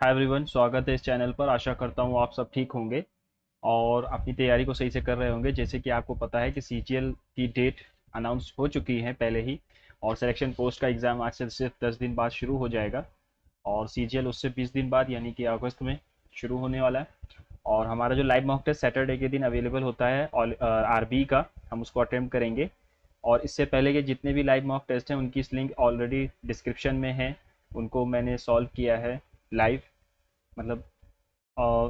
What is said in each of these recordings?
Hi everyone, स्वागत है इस चैनल पर। आशा करता हूँ आप सब ठीक होंगे और अपनी तैयारी को सही से कर रहे होंगे। जैसे कि आपको पता है कि सीजीएल की डेट अनाउंस हो चुकी है पहले ही, और सिलेक्शन पोस्ट का एग्ज़ाम आज से सिर्फ 10 दिन बाद शुरू हो जाएगा और सीजीएल उससे 20 दिन बाद यानी कि अगस्त में शुरू होने वाला है। और हमारा जो लाइव मॉक टेस्ट सैटरडे के दिन अवेलेबल होता है आरबी का, हम उसको अटेम्प्ट करेंगे। और इससे पहले के जितने भी लाइव मॉक टेस्ट हैं उनकी लिंक ऑलरेडी डिस्क्रिप्शन में है, उनको मैंने सॉल्व किया है लाइव, मतलब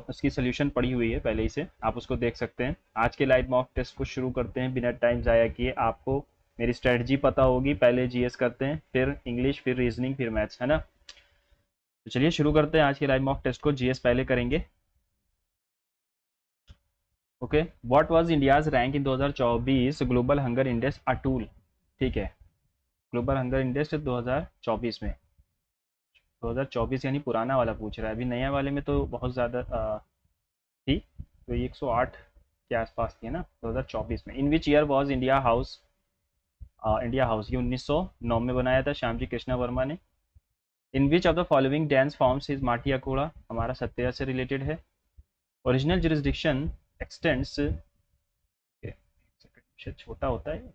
उसकी सोल्यूशन पड़ी हुई है पहले ही से, आप उसको देख सकते हैं। आज के लाइव मॉक टेस्ट को शुरू करते हैं बिना टाइम ज़ाया किए। आपको मेरी स्ट्रेटजी पता होगी, पहले जीएस करते हैं, फिर इंग्लिश, फिर रीजनिंग, फिर मैथ्स, है ना। तो चलिए शुरू करते हैं आज के लाइव मॉक टेस्ट को। जीएस पहले करेंगे। Okay, what was India's rank in 2024 global hunger index अटूल। ठीक है, ग्लोबल हंगर इंडेक्स 2024 में, 2024 यानी पुराना वाला पूछ रहा है, अभी नया वाले में तो बहुत ज़्यादा थी, तो ये 108 के आसपास थी ना 2024 में। In which year was India House, India House ये 1909 में बनाया था श्यामजी कृष्णा वर्मा ने। In which of the following dance forms is Mati Akhora, हमारा सत्या से रिलेटेड है। ओरिजिनल जुरिस्डिक्शन एक्सटेंड्स, छोटा होता है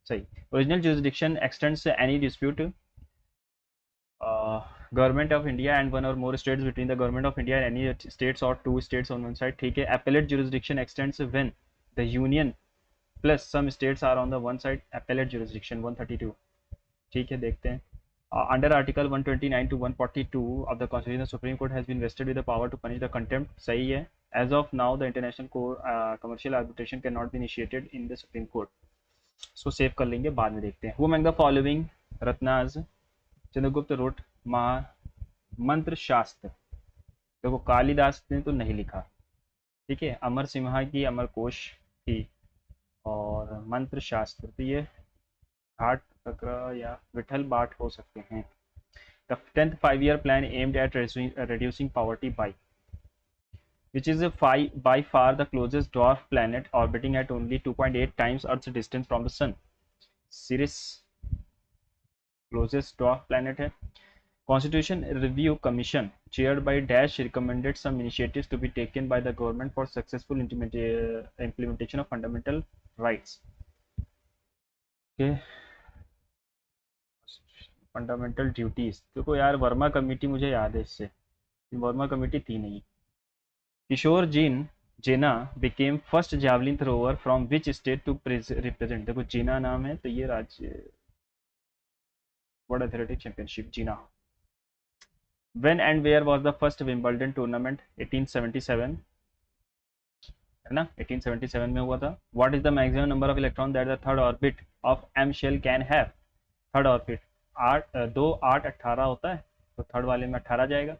सही। Original jurisdiction extends any dispute government of India and one or more states between the government of India and any states or two states on one side. ठीक है, appellate jurisdiction extends when the union plus some states are on the one side. Appellate jurisdiction 132। ठीक है, देखते हैं। Under article 129 to 142 of the constitution, the supreme court has been vested with the power to punish the contempt। सही है। as of now the international court commercial arbitration cannot be initiated in the supreme court। इसको save कर लेंगे, बाद में देखते हैं। who among the following ratnas Chandragupta wrote Maha Mantra शास्त्र। देखो कालिदास ने तो नहीं लिखा, ठीक है, अमर सिम्हा की अमर कोश थी। और मंत्र शास्त्र तो ये घाट चक्र या विठल बाट हो सकते हैं। The 10th 5 year plan aimed at reducing poverty by, which is by far the closest dwarf planet orbiting at only 2.8 times Earth's distance from the Sun। Sirius closest dwarf planet है। Constitution Review Commission chaired by Dash recommended some initiatives to be taken by the government for successful implementation of fundamental rights। Okay, fundamental duties, देखो यार Verma committee मुझे याद है इससे, Verma committee थी नहीं। किशोर जीन Jena became first javelin thrower from which state to represent. देखो जीना नाम है तो ये राज्य, world athletic championship Jena. When and where was the first Wimbledon tournament, 1877, है ना, 1877 में हुआ था। What is the maximum number of electron that the third orbit of M shell can have. Third orbit 8 2 8 18 होता है, तो थर्ड वाले में 18 जाएगा।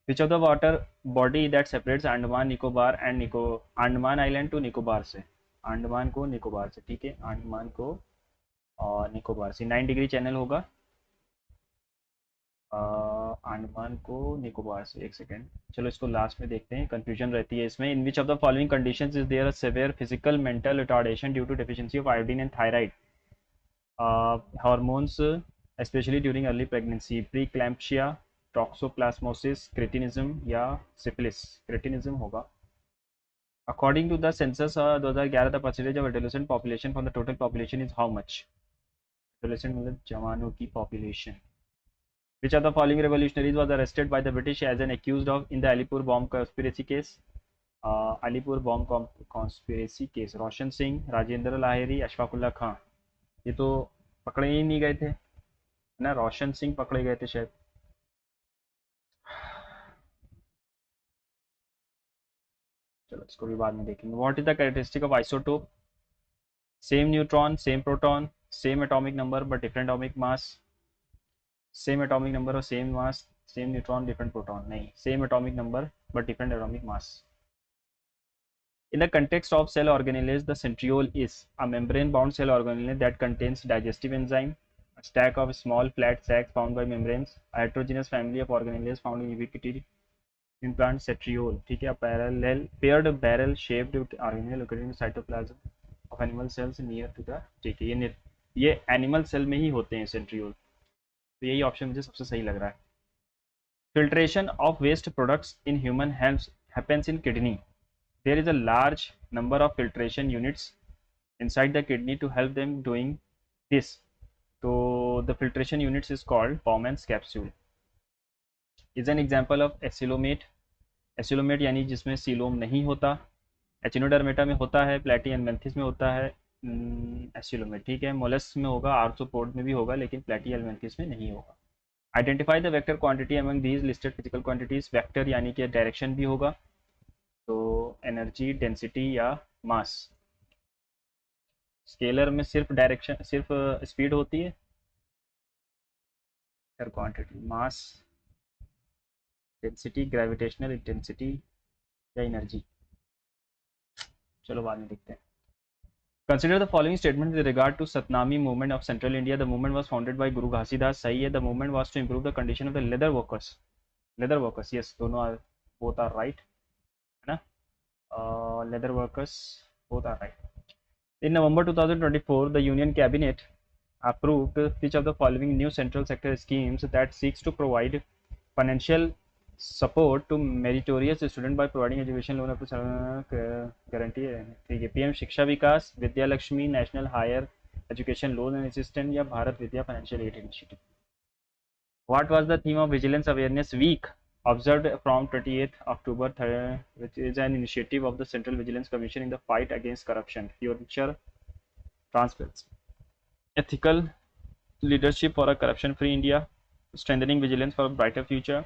Which of the water body that separates Andaman Nicobar and Andaman island to Nicobar से। अंडमान को निकोबार से, ठीक है, अंडमान को और निकोबार से 9 डिग्री चैनल होगा। अंडमान को निकोबार से, एक सेकेंड, चलो इसको लास्ट में देखते हैं, कंफ्यूजन रहती है इसमें। In which of the following conditions is there a severe physical mental retardation due to deficiency of iodine and thyroid hormones especially during early pregnancy. Pre eclampsia, toxoplasmosis, cretinism या syphilis. Cretinism होगा। According to the census 2011, the percentage of adolescent population from the total population is how much. Adolescent मतलब जवानों की population. Which of the following revolutionaries was arrested by the British as an accused of in the Alipur bomb conspiracy case? Alipur bomb conspiracy case. Roshan Singh, Rajendra Lahiri, Ashfaqulla Khan. ये तो पकड़े ही नहीं गए थे, है ना, रोशन सिंह पकड़े गए थे शायद। चलो इसको भी बाद में देखेंगे। What is the characteristic of isotope. Same neutron, same proton, same atomic number but different atomic mass. Same atomic number और same mass, same neutron different proton, नहीं, same atomic number but different atomic mass. In the context of cell organelles, the centriole is a membrane-bound cell organelle that contains digestive enzyme, a stack of small flat sacs bound by membranes, a heterogeneous family of organelles found in ubiquity in plant centriole। ठीक है, parallel paired barrel shaped organelle located in cytoplasm of animal cells near to the, ठीक है, ये animal cell में ही होते हैं centriole, तो यही ऑप्शन मुझे सबसे सही लग रहा है। Filtration of waste products in human hands happens in kidney. There is a large number of filtration units inside the kidney to help them doing this. So the filtration units is called Bowman's capsule. Is an example of acoelomate. Acoelomate यानी जिसमें coelom नहीं होता, एचिनोडर्मेटा में होता है, प्लेटिहेल्मिन्थेस में होता है एसिलोमेट. ठीक है, मोलस्क में होगा, आर्थ्रोपोड में भी होगा, लेकिन प्लेटिहेल्मिन्थेस में नहीं होगा. Identify the vector quantity among these listed physical quantities. Vector यानी कि डायरेक्शन भी होगा, तो एनर्जी, डेंसिटी या मास. स्केलर में सिर्फ डायरेक्शन, सिर्फ स्पीड होती है. वेक्टर क्वांटिटी, मास, डेंसिटी, ग्रेविटेशनल इंटेंसिटी या एनर्जी. चलो बाद में देखते हैं. Consider the following statement with regard to Satnami movement of Central India. The movement was founded by Guru Ghasidas. सही है. The movement was to improve the condition of the leather workers. Leather workers, yes, दोनों are, both are right, है ना. Leather workers, both are right. In November 2024, the Union Cabinet approved which of the following new central sector schemes that seeks to provide financial support to meritorious student by providing education loan up to guarantee है. ठीक है. PM Shiksha Vikas, Vidya Lakshmi, national higher education loan and assistant या Bharat Vidya financial aid initiative. What was the theme of vigilance awareness week observed from 28th October, which is an initiative of the Central Vigilance Commission in the fight against corruption, future transparency, ethical leadership for a corruption-free India, strengthening vigilance for a brighter future,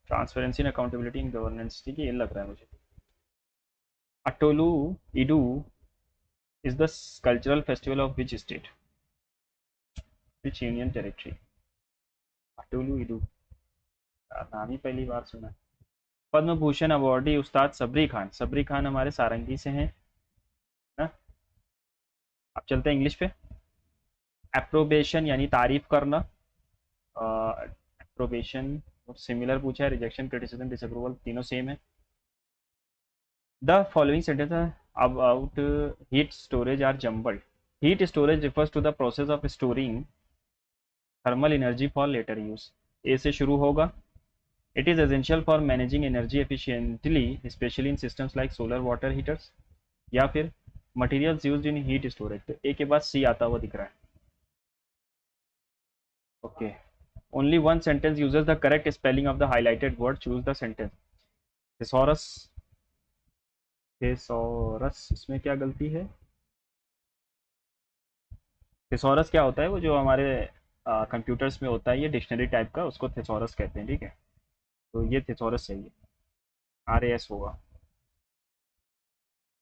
transparency and accountability in governance. ठीक है, ये लग रहा है मुझे. Atolu Idu is the cultural festival of which state, which union territory. Atolu Idu नाम ही पहली बार सुना. पद्म भूषण अवार्डी उस्ताद सबरी खान. सबरी खान हमारे सारंगी से हैं ना. अब चलते हैं इंग्लिश पे. अप्रोबेशन यानी तारीफ करना. अप्रोबेशन सिमिलर पूछा है. रिजेक्शन, क्रिटिसिज्म, डिसअप्रूवल, तीनों सेम है. The following sentence about heat storage are jumbled. Heat storage refers to the process of storing thermal energy for later use. A से शुरू होगा. It is essential for managing energy efficiently especially in systems like solar water heaters. या फिर materials used in heat storage. तो A के बाद सी आता हुआ दिख रहा है. Okay. Only one sentence uses the correct spelling of the highlighted word. Choose the sentence. Thesaurus. Thesaurus इसमें क्या गलती है? Thesaurus क्या होता है? वो जो हमारे कंप्यूटर्स में होता है, ये डिक्शनरी टाइप का, उसको thesaurus कहते हैं. ठीक है, तो ये thesaurus सही है. RAS होगा.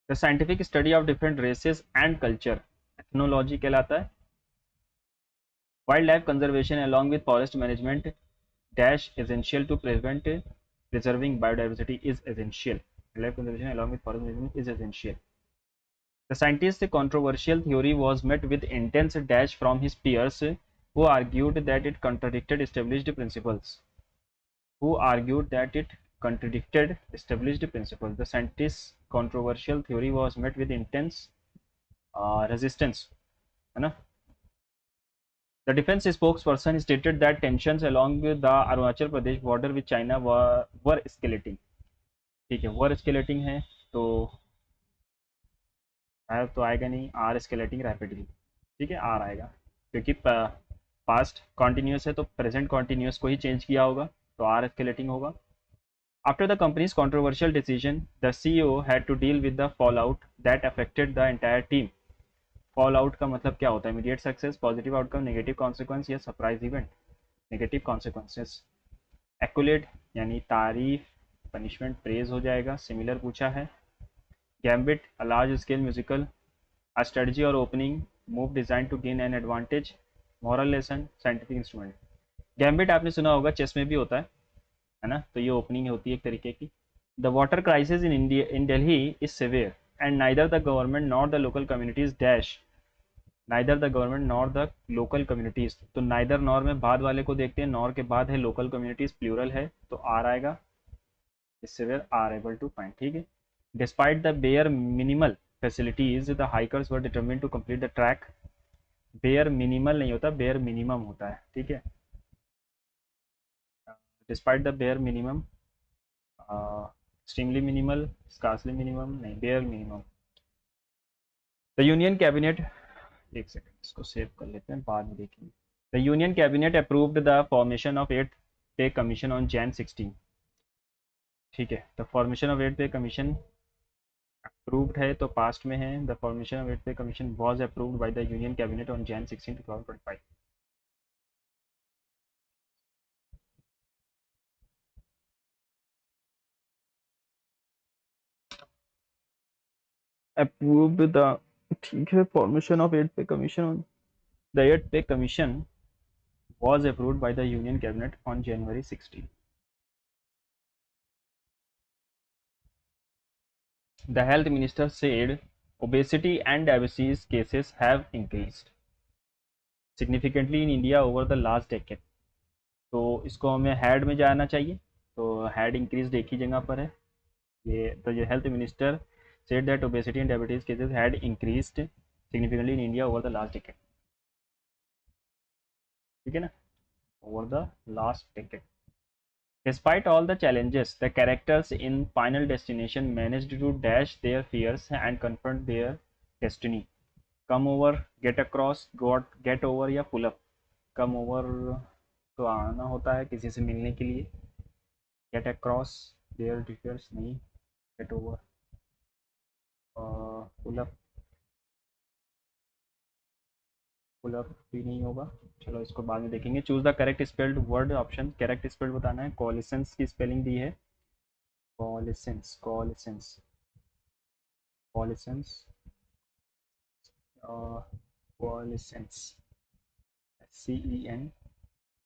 The scientific study of different races and culture. Ethnology कहलाता है. Wildlife conservation along with forest management dash essential to preserving biodiversity is essential. Wildlife conservation along with forest management is essential. The scientist's controversial theory was met with intense dash from his peers who argued that it contradicted established principles. The scientist's controversial theory was met with intense resistance, है ना. The defense spokesperson stated that tensions along the Arunachal Pradesh border with China were escalating. ठीक है, were escalating है तो आएगा नहीं. Are escalating rapidly. ठीक है, आर आएगा क्योंकि पास्ट कॉन्टिन्यूस है तो प्रेजेंट कॉन्टिन्यूस को ही चेंज किया होगा, तो आर escalating होगा. After the company's controversial decision, the CEO had to deal with the fallout that affected the entire team. Fall out का मतलब क्या होता है? Immediate success, positive outcome, negative consequence या surprise event. Negative consequences. Accolade यानी तारीफ, punishment praise हो जाएगा. सिमिलर पूछा है. Gambit a large scale musical, a strategy और opening move design to gain an advantage. Moral lesson, scientific instrument. Gambit आपने सुना होगा, चेस में भी होता है ना, तो ये ओपनिंग होती है एक तरीके की. The water crisis in India in Delhi is severe and neither the government nor the local communities dash. neither the government nor the local communities, तो neither nor में बाद वाले को देखते हैं. nor के बाद है local communities, प्लूरल है तो r आएगा. इससे फिर are able to find. ठीक है. despite the bare minimal facilities the hikers were determined to complete the track. bare minimal नहीं होता, bare minimum होता है. ठीक है. despite the bare minimum, extremely minimal, scarcely minimum, नहीं bare minimum. The Union Cabinet, एक सेकंड इसको save कर लेते हैं, बाद में देखेंगे. The Union Cabinet approved the formation of 8th Pay Commission on Jan 16. ठीक है, the formation of 8th Pay Commission approved है तो past में है. The formation of 8th Pay Commission was approved by the Union Cabinet on Jan 16, 2025. Approved the, ठीक है, formation of 8th Pay Commission. The 8th Pay Commission was approved by the Union Cabinet on January 16. The health minister said obesity and diabetes cases have increased significantly in India over the last decade. तो इसको हमें head में जाना चाहिए, तो head increase एक ही जगह पर है ये. तो ये health minister said that obesity and diabetes cases had increased significantly in India over the last decade. ठीक है ना, over the last decade. Despite all the challenges, the characters in Final Destination managed to dash their fears and confront their destiny. Come over, get across, get over या pull up. Come over तो आना होता है किसी से मिलने के लिए. Get across their fears नहीं. Get over, pull up भी नहीं होगा. चलो इसको बाद में देखेंगे. Choose the correct spelled word option. Correct spelled बताना है. कॉलिसेंस की स्पेलिंग दी है. कॉलिसेंस CEN,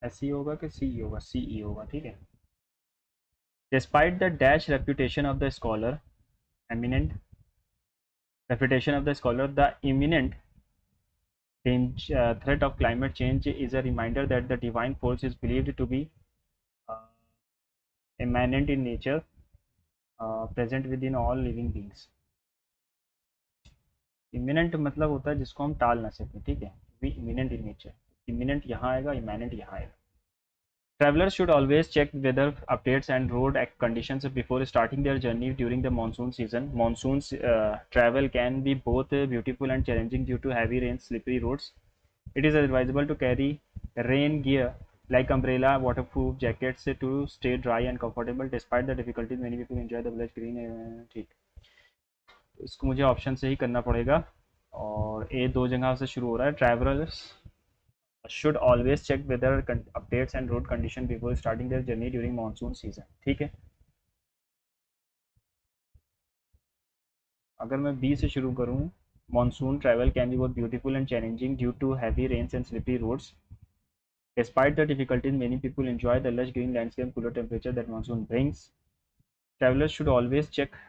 SE होगा कि CE होगा? CE होगा. ठीक है. Despite the dash reputation of the scholar, the imminent threat of climate change is a reminder that the divine force is believed to be immanent in nature, present within all living beings. Immanent मतलब होता है जिसको हम टाल ना सकें. ठीक है, we immanent in nature. Immanent यहाँ आएगा, इमिनेंट यहाँ आएगा. Travelers should always check weather updates and road conditions before starting their journey during the monsoon season. Monsoons travel can be both beautiful and challenging due to heavy rain, slippery roads. It is advisable to carry rain gear like umbrella, waterproof jackets to stay dry and comfortable. Despite the difficulties, many people enjoy the lush green. ठीक, इसको मुझे option से ही करना पड़ेगा और ये दो जगह से शुरू हो रहा है. Travellers should always check weather updates and road condition before starting their journey during monsoon season. ठीक है. अगर मैं बी से शुरू करूँ, monsoon travel can be both beautiful and challenging due to heavy rains and slippery roads. Despite the difficulties, many people enjoy the lush green landscape, cooler temperature that monsoon brings. Travelers should always check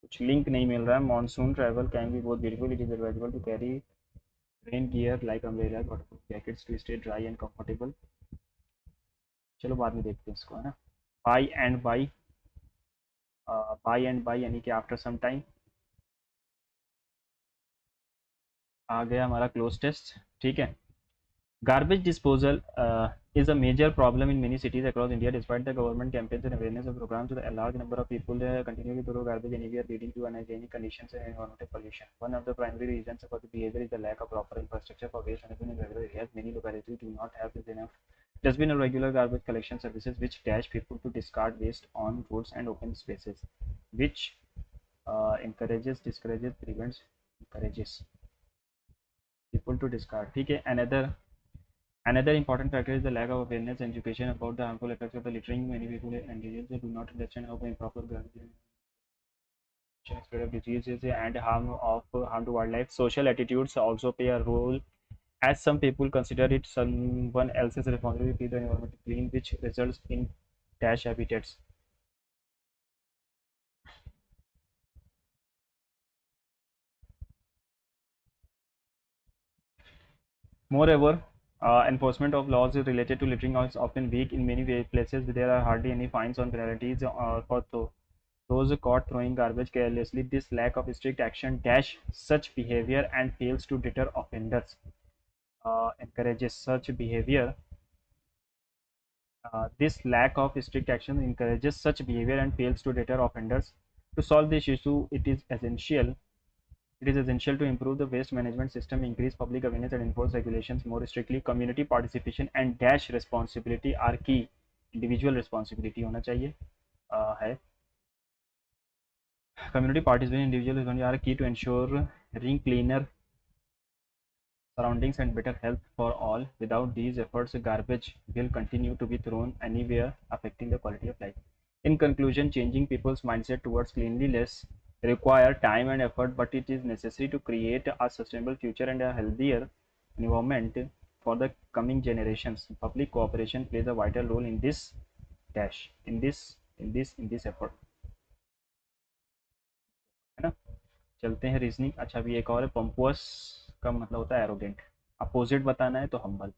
कुछ link नहीं मिल रहा है. Monsoon travel can be both beautiful. It is advisable to carry rain gear like umbrellas, waterproof jackets to stay dry and comfortable. चलो बाद में देखते हैं इसको, है ना. By and by यानी कि आफ्टर सम टाइम. आ गया हमारा क्लोज टेस्ट. ठीक है. Garbage disposal is a major problem in many cities across India. Despite the government campaigns and awareness of programs, a large number of people continue to throw garbage anywhere, leading to unhygienic conditions and environmental pollution. One of the primary reasons for the behavior is the lack of proper infrastructure for waste management in rural areas. Many localities do not have enough dustbin or regular garbage collection services, which dash people to discard waste on roads and open spaces, which encourages people to discard. ठीक है. Another important factor is the lack of awareness and education about the harmful effects of the littering. Many people and individuals do not understand how improper garbage spread of diseases and harm to wildlife. Social attitudes also play a role, as some people consider it someone else's responsibility to keep the environment clean, which results in dash habitats. Moreover, enforcement of laws related to littering is often weak. In many places, there are hardly any fines or penalties for those caught throwing garbage carelessly. This lack of strict action dash such behavior and fails to deter offenders. encourages such behavior. This lack of strict action encourages such behavior and fails to deter offenders. To solve this issue, it is essential to improve the waste management system, increase public awareness, and enforce regulations more strictly. Community participation and dash responsibility are key. Individual responsibility होना चाहिए है. Community participation and individual are key to ensuring cleaner surroundings and better health for all. Without these efforts, garbage will continue to be thrown anywhere, affecting the quality of life. In conclusion, changing people's mindset towards cleanliness require time and effort, but it is necessary to create a sustainable future and a healthier environment for the coming generations. Public cooperation plays a vital role in this dash in this effort, है ना. चलते हैं reasoning. अच्छा, अभी एक और है. पंपुअस का मतलब होता है एरोगेंट. अपोजिट बताना है तो हम्बल,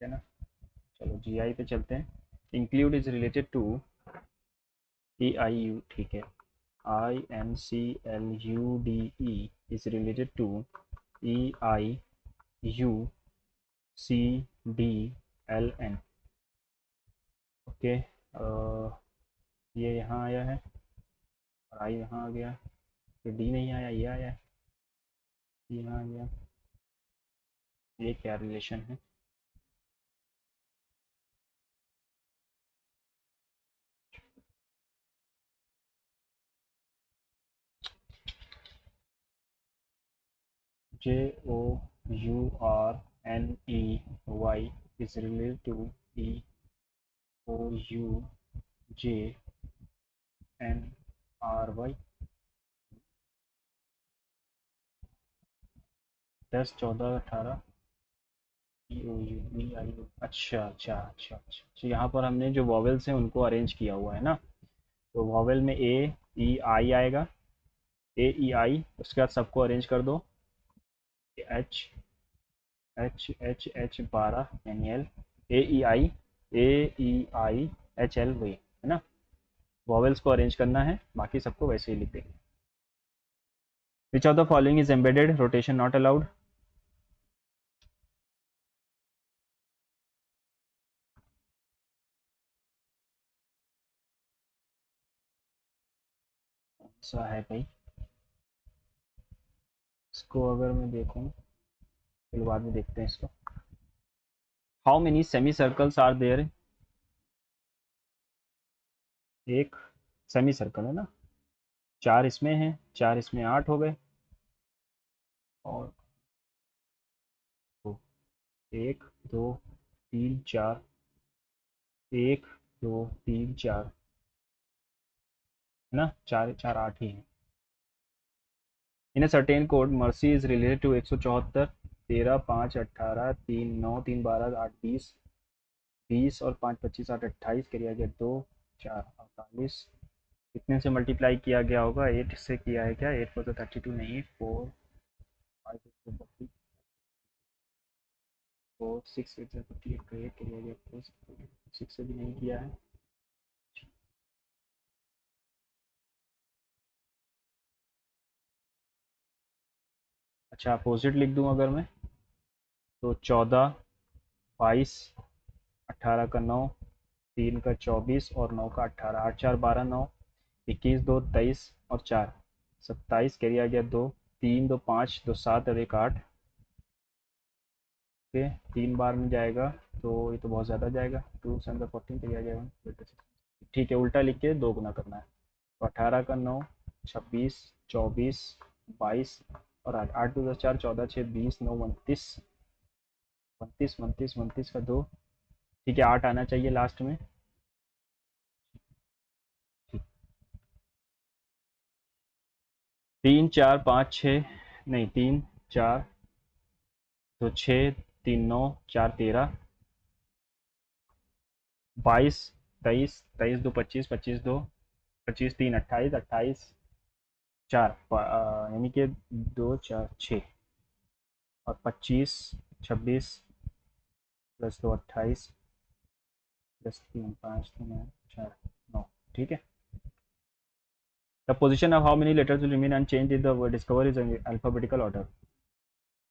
है ना. चलो जीआई पे चलते हैं. Include is related to E I U. ठीक है. I N C L U D E is related to E I U C D L N. Okay. ये यहाँ आया है और आई यहाँ आ गया. ये डी नहीं आया, ये आया, ये यहाँ आ गया. ये क्या रिलेशन है? J O U R N E Y is related to E O U J N R Y. 10, 14, 18 E O U B I O. अच्छा अच्छा अच्छा अच्छा. तो यहाँ पर हमने जो वॉवेल्स हैं उनको अरेंज किया हुआ है ना. तो वॉवेल में ए ई आई आएगा. ए ई आई, उसके बाद सबको अरेंज कर दो. एच एच एच एच 12 यानी L. A E I, A E I H L वही है ना. वॉवेल्स को अरेंज करना है, बाकी सबको वैसे ही लिख देंगे. विच of the following is embedded, rotation not allowed. सा है भाई. इसको अगर मैं देखूं, फिर बाद में देखते हैं इसको. How many semi circles are there. एक सेमी सर्कल है ना. 4 इसमें हैं, 4 इसमें, 8 हो गए. और दो, 1, 2, 3, 4. 1, 2, 3, 4 है ना. 4, 4, 8 ही है. In a certain code mercy is related to 174. 13, 5, 18, 3, 9, 3, 12, 8, 20. 20 और 5, 25, 8, 28 करिए गया. 2, 4, 48. कितने से मल्टीप्लाई किया गया होगा? 8 से किया है क्या? 8 पर तो 32 नहीं. 4, 5, 4, 6, 8 क्रिएट किया गया. 6 से भी नहीं किया है. अच्छा, अपोजिट लिख दूं अगर मैं, तो 14, 22, 18 का 9, 3 का 24 और 9 का 18. 8, 4, 12, 9. 21, 2, 23 और 4, 27. कैरियर गया 2. 3, 2, 5, 2, 7 और 1, 8. ओके. 3 बार में जाएगा तो ये तो बहुत ज़्यादा जाएगा. 2, 7, 14 कैरियर गया. ठीक है, उल्टा लिख के 2 गुना करना है. तो 18 का 9, 26, 24, 22 और 8. 8, 2, 10, 4, 14, 6, 20, 9, 29. 29, 29, 29 का 2. ठीक है, 8 आना चाहिए लास्ट में. 3, 4, 5, 6 नहीं, 3, 4, 2, 6, 3, 9, 4, 13. 22, 23, 23, 2, 25, 25, 2, 25, 3, 28, 28, 4 यानी कि 2, 4, 6 और 25, 26 प्लस 2, 28 प्लस 3, 5, 3, 4, 9. ठीक है. The position of how many letters will remain unchanged if the word discover is in alphabetical order.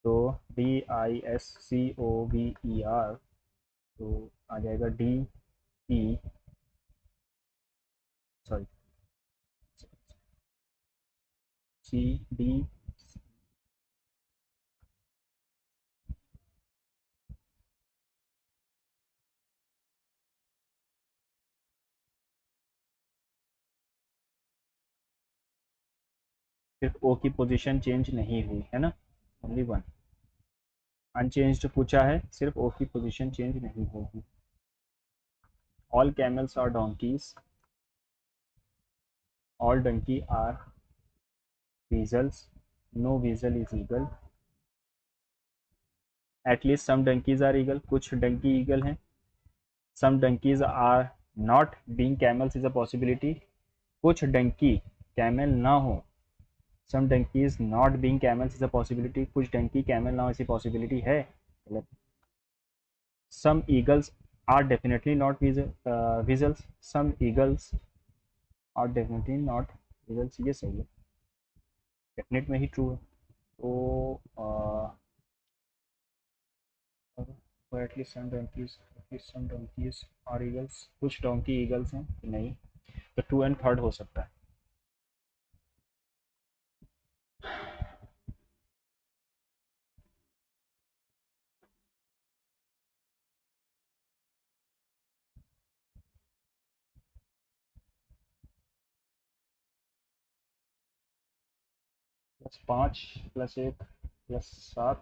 तो DISCOVER, तो आ जाएगा DE, सॉरी, CD, सिर्फ ओ की पोजीशन चेंज नहीं हुई है ना, ओनली वन अनचेंज्ड पूछा है, सिर्फ ओ की पोजीशन चेंज नहीं होगी। All camels are donkeys, all donkey are weasels, no weasel is eagle, at least some donkeys are eagle, कुछ डंकी ईगल हैं, some donkeys are not being camels is a possibility, कुछ donkey camel ना हो, some donkeys not being camels is a possibility, कुछ donkey camel ना हो ऐसी possibility है, गलत। Some eagles are definitely not weasels, some eagles are definitely not weasels, ये सही है, डेफिनेट में ही ट्रू है। तो at least some donkeys are eagles, कुछ डोंकी ईगल्स हैं नहीं, तो टू एंड थर्ड हो सकता है। +5 +1 +7,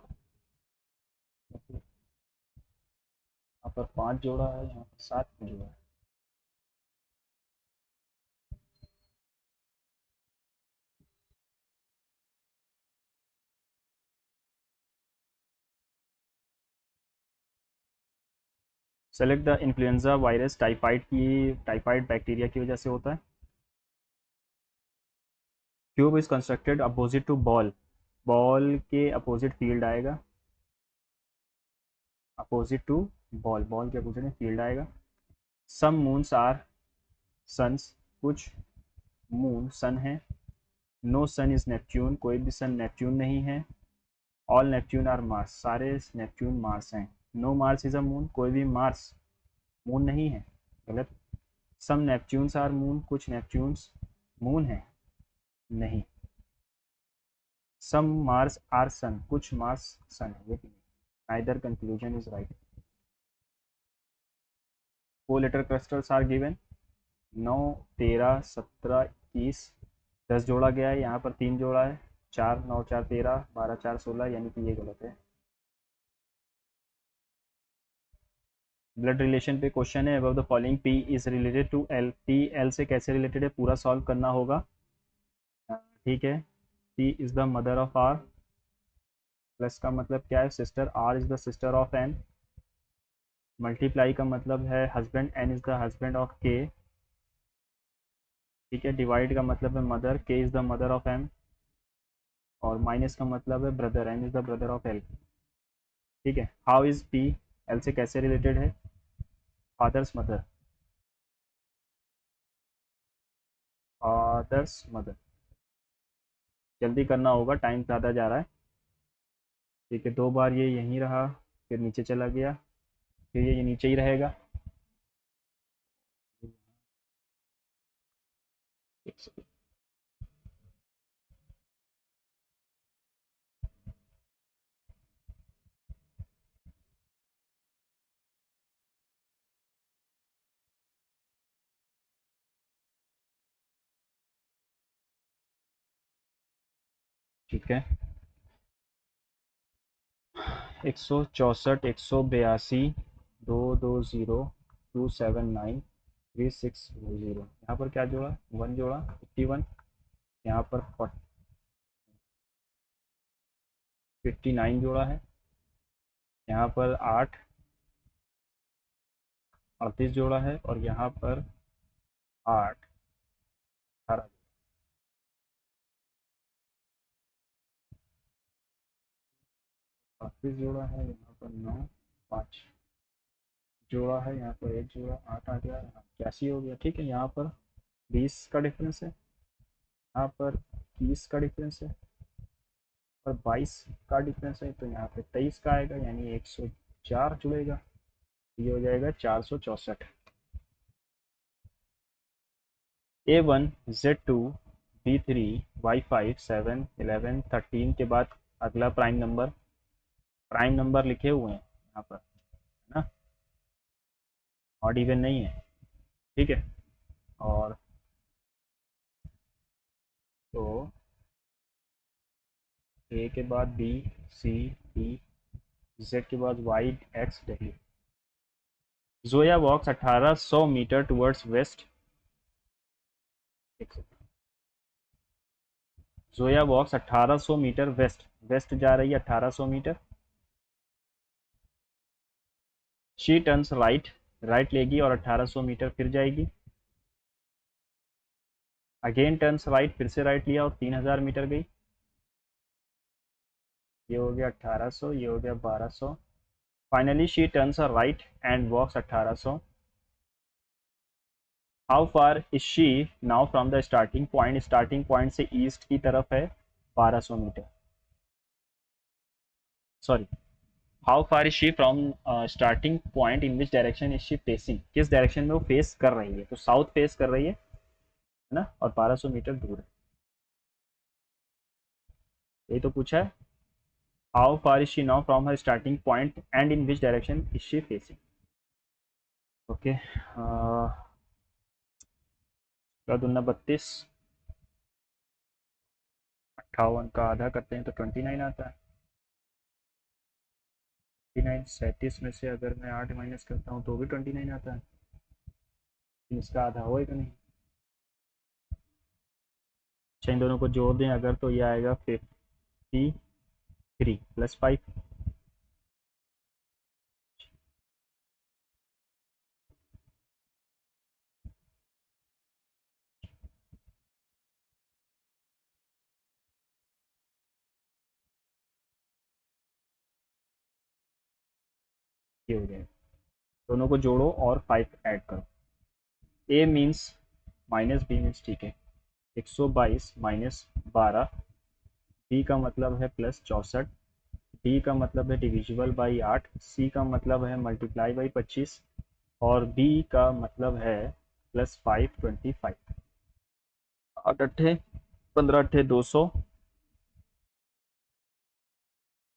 यहाँ पर 5 जोड़ा है, यहाँ पर 7 जोड़ा है। Select the influenza virus, typhoid bacteria की वजह से होता है। Cube is constructed opposite to ball, ball के अपोजिट फील्ड आएगा, अपोजिट टू बॉल, बॉल के अपोजिट में फील्ड आएगा। सम मून्स आर सन्स, कुछ मून सन है, नो सन इज नेपच्यून, कोई भी सन नेपच्यून नहीं है, ऑल नेपच्यून आर मार्स, सारे नेपच्यून मार्स हैं, no Mars is a moon, कोई भी मार्स मून नहीं है, गलत। सम नेपच्यून्स आर मून, कुछ नेपच्यून्स मून है नहीं, सम मार्स आर सन, कुछ मार्स सन है, ये भी नहीं, neither conclusion is right. Four letter clusters are given, 9, 13, 17, 21, 10 जोड़ा गया है, यहाँ पर 3 जोड़ा है, 4, 9, 4, 13, 12, 4, 16, यानी कि ये गलत है। ब्लड रिलेशन पे क्वेश्चन है, above the following P is related to L, P L से कैसे रिलेटेड है पूरा सॉल्व करना होगा, ठीक है। P is the mother of R, plus का मतलब क्या है sister, R is the sister of N, multiply का मतलब है husband, N is the husband of K, ठीक है। डिवाइड का मतलब है mother, K is the mother of M, और माइनस का मतलब है brother, M is the brother of L, ठीक है। हाउ इज पी एल से कैसे रिलेटेड है, फादर्स मदर, फादर्स मदर, जल्दी करना होगा, टाइम ज़्यादा जा रहा है, ठीक है। 2 बार ये यहीं रहा, फिर नीचे चला गया, फिर ये नीचे ही रहेगा, ठीक है। 164, 182, 220, 279, 3600, यहाँ पर क्या जोड़ा, 1 जोड़ा, 51, यहाँ पर 59 जोड़ा है, यहाँ पर 8, 38 जोड़ा है, और यहाँ पर 8, 18, 38 जोड़ा है, यहाँ पर 9, 5 जोड़ा है, यहाँ पर 1 जोड़ा, 8 आ गया, 81 हो गया, ठीक है। यहाँ पर 20 का डिफरेंस है, यहाँ पर 21 का डिफरेंस है, और 22 का डिफरेंस है, तो यहाँ पे 23 का आएगा, यानी 104 जुड़ेगा। ये हो जाएगा 464। A1 Z2 B3 Y5 7 11 13 के बाद अगला प्राइम नंबर लिखे हुए हैं यहाँ पर, है ना, ऑड इवन नहीं है। ठीक है। और तो ए के बाद बी, सी, डी, जेड के बाद Y, X, W. Zoya walks 1800 metre towards west. Zoya walks 1800 metre west, west जा रही है 1800 metre. She turns right, right लेगी और 1800 मीटर फिर जाएगी। अगेन टर्न्स राइट, फिर से राइट लिया और 3000 मीटर गई। ये हो गया 1800, ये हो गया 1200। Finally she turns right and walks 1800। How far is she now from the starting point, starting point से ईस्ट की तरफ है 1200 metre. Sorry, how far is she from starting point, in which direction is she facing, किस direction में वो face कर रही है, तो साउथ फेस कर रही है ना, और 1200 मीटर दूर है। यही तो पूछा है। How far is she now from her starting point and in which direction is she facing. Okay. का दुना 32, 58 का आधा करते हैं तो 29 आता है। 29 37 में से अगर मैं 8 माइनस करता हूँ तो भी 29 आता है। इसका आधा होएगा नहीं। अच्छा, इन दोनों को जोड़ दें अगर, तो ये आएगा 53 प्लस 5। ये हो जाएगा। दोनों को जोड़ो और 5 ऐड करो। ए मीन्स माइनस, बी मीन्स, ठीक है, 122 माइनस 12। बी का मतलब है प्लस 64। डी का मतलब है डिविजिबल बाई 8। सी का मतलब है मल्टीप्लाई बाई 25। और बी का मतलब है प्लस 525। 8 अट्ठे 15 अट्ठे 200,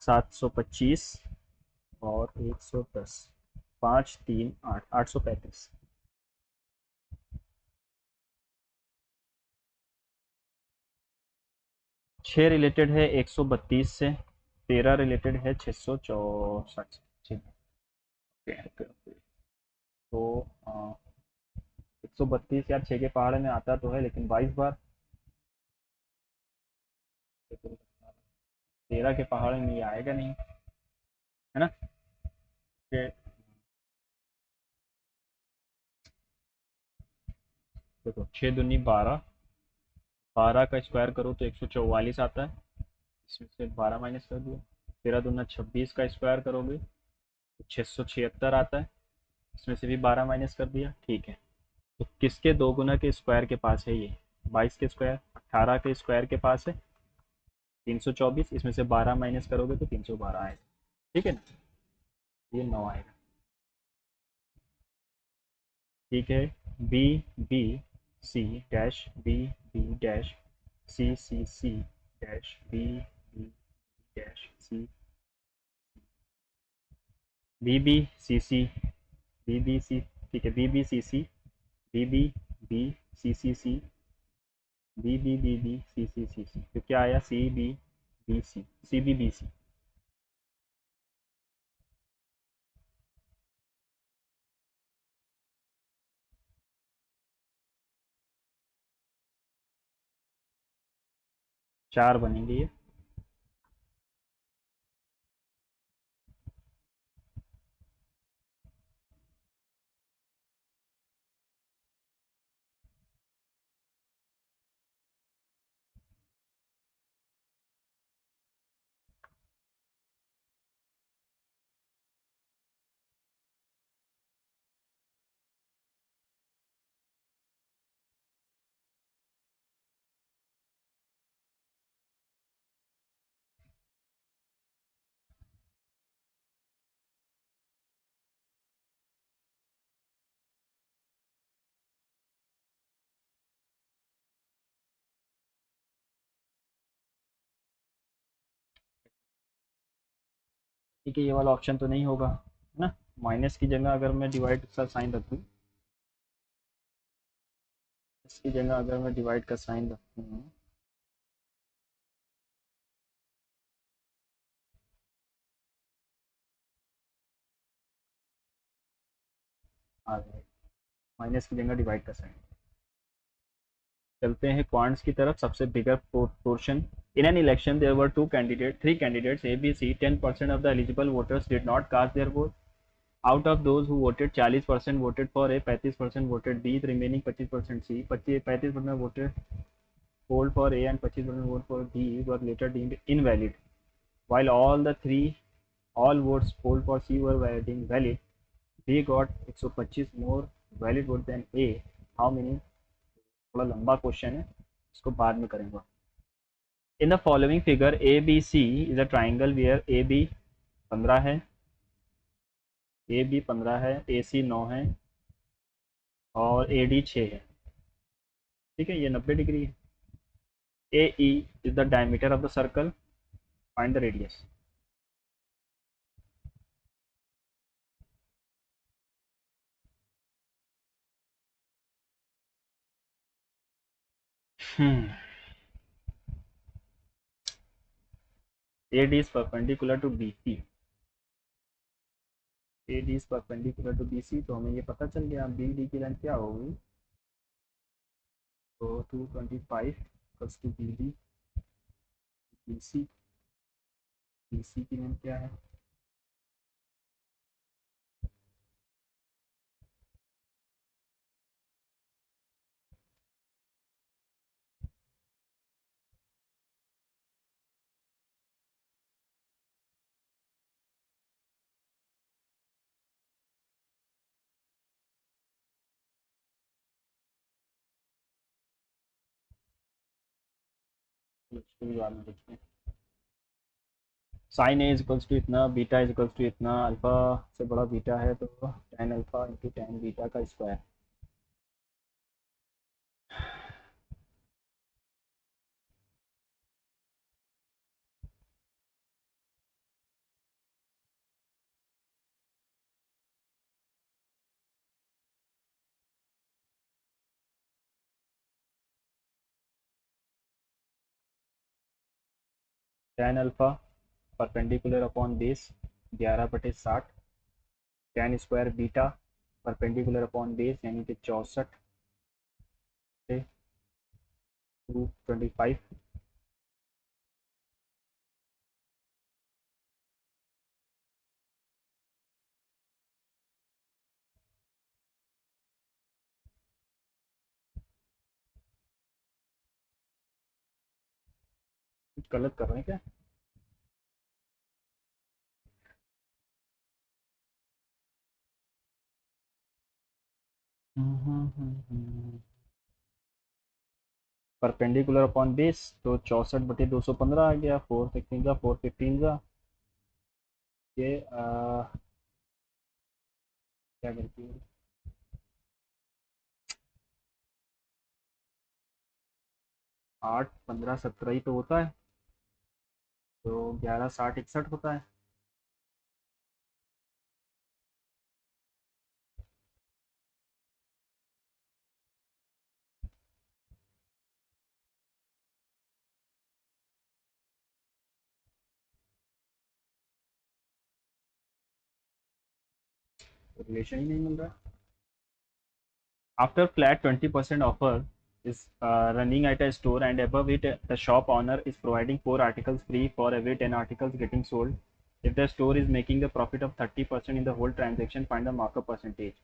725 और 110। 5 3 8, 835। 6 रिलेटेड है 132 से, 13 रिलेटेड है 664 से। ठीक है। तो 132 यार 6 के पहाड़ में आता तो है, लेकिन 22 बार। 13 के पहाड़ में ये आएगा नहीं, है ना। कि देखो 6 दूनी 12, 12 का स्क्वायर करो तो 144 आता है, इसमें से 12 माइनस कर दिया। 13 दूना 26 का स्क्वायर करोगे तो 676 आता है, इसमें से भी 12 माइनस कर दिया। ठीक है। तो किसके दो गुना के स्क्वायर के पास है ये, 22 के स्क्वायर, 18 के स्क्वायर के पास है 324, इसमें से 12 माइनस करोगे तो 312 आएगा। ठीक है ना, ये 9 आएगा। ठीक है। B B C dash B B dash C C C dash B B dash C B B C C B B C. ठीक है, B B C C B B B C C C B B B B C C C C, तो क्या आया, C B B C, C B B C. 4 बनेंगे ये। ठीक है, ये वाला ऑप्शन तो नहीं होगा, है ना। माइनस की जगह अगर मैं डिवाइड का साइन रख दूँ, इसकी जगह अगर मैं डिवाइड का साइन रखूँ, आ गया, माइनस की जगह डिवाइड का साइन। चलते हैं क्वांट्स की तरफ, सबसे bigger portion. In an election there were three candidates A B C, 10% of the eligible voters did not cast their vote. Out of those who voted 40% voted for A, 35% voted B, remaining 25% C, 35% voted polled for A and 25% vote for B were later deemed invalid. While all votes polled for C were deemed valid, B got 125 more valid vote than A. How many? थोड़ा लंबा question है, इसको बाद में करेंगे। In the following figure A B C is a triangle where A B 15 है, ए B 15 है, ए सी 9 है और ए डी 6 है। ठीक है, ये 90 डिग्री है। A E is the diameter of the circle, find the radius. A D is perpendicular to B C, A D is perpendicular to B C, तो हमें ये पता चल गया बी डी की लेंथ क्या होगी। तो 225 plus two B D, B C की लेंथ क्या है। इसको भी बाद में देखते हैं। साइन ए इक्वल्स टू इतना, बीटा इक्वल्स टू इतना, अल्फा से बड़ा बीटा है तो tan alpha into tan beta का square. Tan alpha perpendicular upon base 11/60, tan square beta perpendicular upon base यानी कि 64/225। कुछ गलत कर रहे हैं क्या? परपेंडिकुलर अपॉन बेस तो 64/215 आ गया, 4 16 जा 4 15 जा। ये क्या करती है, 8 15 17 ही तो होता है, तो 11 60 61 होता है। रिलेशन ही नहीं मिल रहा। After flat 20% offer is running at a store and above it the shop owner is providing 4 articles free for every 10 articles getting sold. If the store is making the profit of 30% in the whole transaction, find the markup percentage.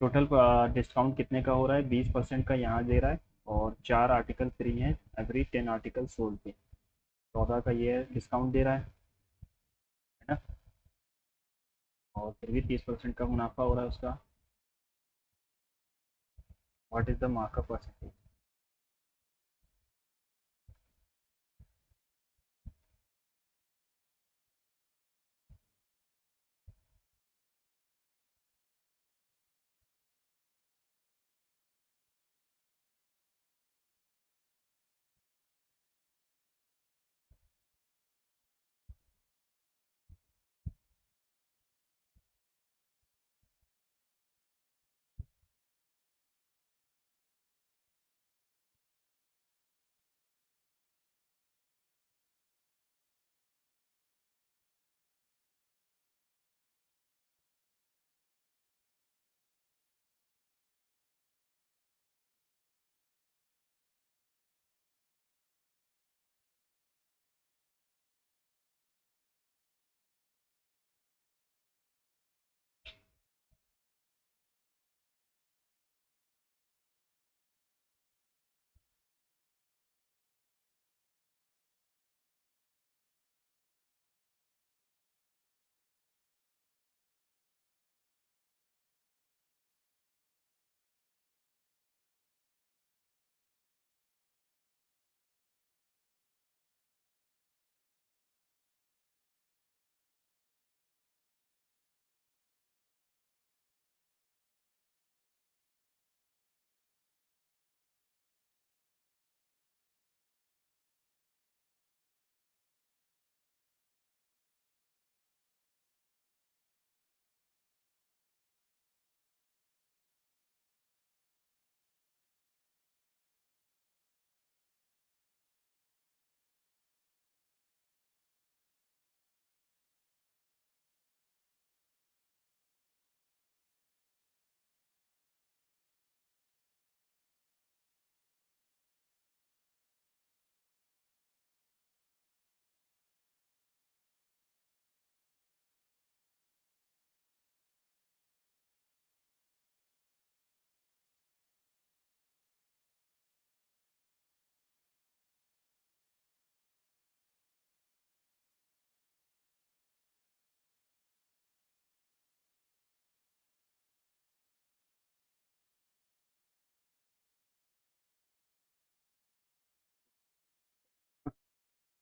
Total discount कितने का हो रहा है, 20% का यहाँ दे रहा है और 4 आर्टिकल फ्री हैं एवरी 10 आर्टिकल सोल्ड पे, 14 का ये डिस्काउंट दे रहा है ना। और फिर भी 30% का मुनाफा हो रहा है उसका। What is the markup percentage?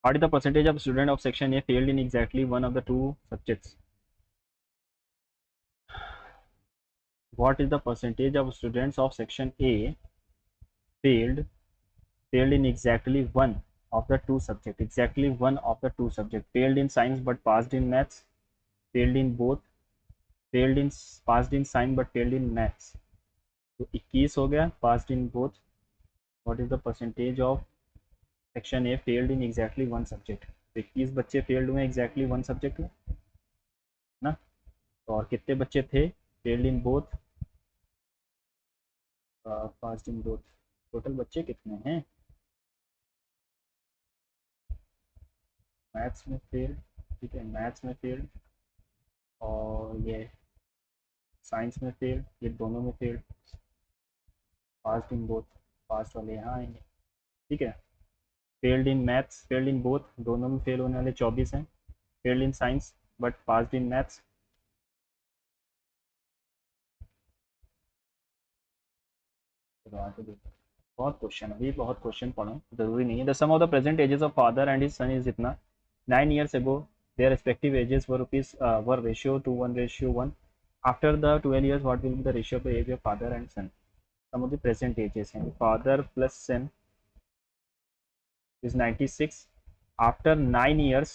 What is the percentage of student of section A failed in exactly one of the two subjects? What is the percentage of students of section A failed failed in exactly one of the two subject? Exactly one of the two subject. Failed in science but passed in maths. Failed in both. Failed in passed in science but failed in maths. तो 21 हो गया. Passed in both. What is the percentage of section A failed in exactly one subject? 21 बच्चे failed हुए exactly one subject में ना. तो और कितने बच्चे थे failed in both? Pass in both. Total बच्चे कितने हैं? मैथ्स में फेल्ड, ठीक है, मैथ्स में फेल्ड, और ये साइंस में फेल्ड, ये दोनों में फेल्ड. पास इन बोथ, पास वाले यहाँ आएंगे. ठीक है. Failed in maths, failed in both, दोनों में फेल होने वाले 24 हैं. Failed in science but pass in maths. चलो आगे देखो. बहुत क्वेश्चन, अभी बहुत क्वेश्चन पढ़ो, जरूरी नहीं है. The sum of the present ages of father and his son is इतना. 9 years ago their respective ages were were ratio to 1:1. After the 12 years what will be the ratio of the age of father and son? Some of the present ages हैं. Father plus son is 96. After 9 years,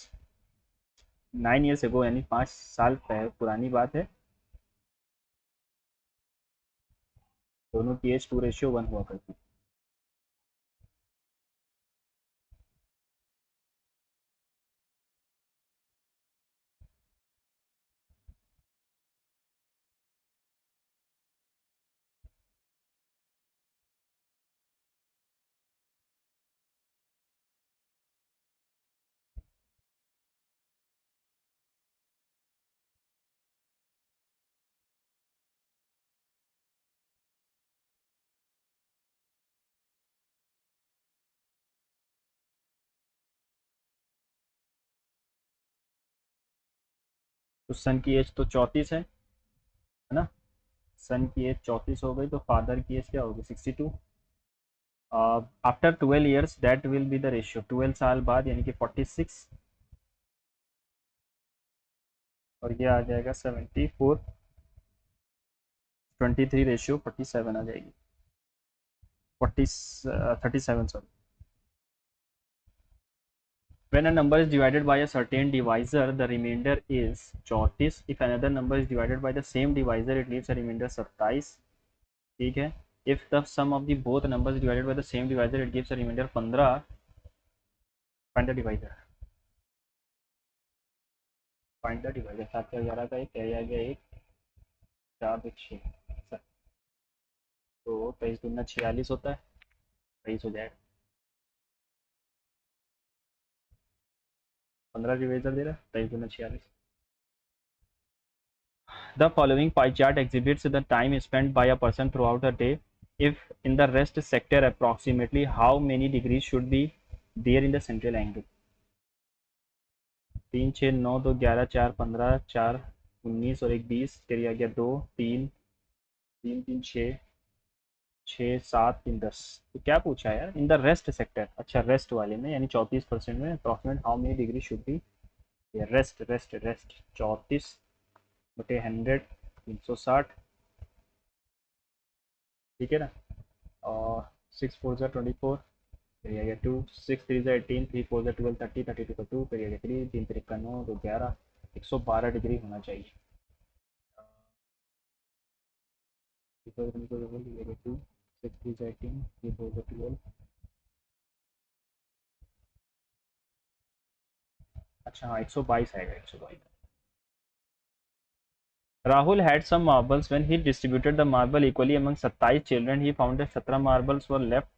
9 years ago यानी 5 साल पुरानी बात है, दोनों की as 2:1 हुआ करती. तो सन की एज तो 34 है ना. सन की एज 34 हो गई, तो फादर की एज क्या होगी? 62. After 12 years that will be the ratio. 12 साल बाद यानी कि 46, और ये आ जाएगा 74. 23:47 आ जाएगी. 37, sorry. When a number is divided by a certain divisor, the remainder is 34. If another number is divided by the same divisor, it leaves a remainder 27. ठीक है. If the sum of the both numbers is divided by the same divisor, it gives a remainder 15. Find the divisor. Find the divisor. 7/11 का 1 carry आ गया 1, 4 6. तो 23 दूना 46 होता है. 23 हो जाएगा. 15 डिवाइजर दे रहा है. 23 दूना 46. The following pie chart exhibits the time spent by a person throughout the day. If in the rest sector, approximately how many degrees should be there in the central angle? 3 6 9 2 11 4 15 4 19 और 1 20. तेरी आ गया 2 3 3 3 6 6 7 3 10. तो क्या पूछा है यार? In the rest sector. अच्छा, rest वाले में यानी 34% में approximate how many degree should be. Rest rest rest 34/100, 360. ठीक है ना. और 6 4 24, फिर ये 2 6 3 18, 3 4 12 30, 32 का 2, फिर ये 3 3 3 का 9, 2 11, 112 डिग्री होना चाहिए. 2 6 3 18, 3 4 12. अच्छा हाँ, 122 आएगा. 122. Rahul had some marbles. When he distributed the marble equally among 27 children, he found that 17 marbles were left.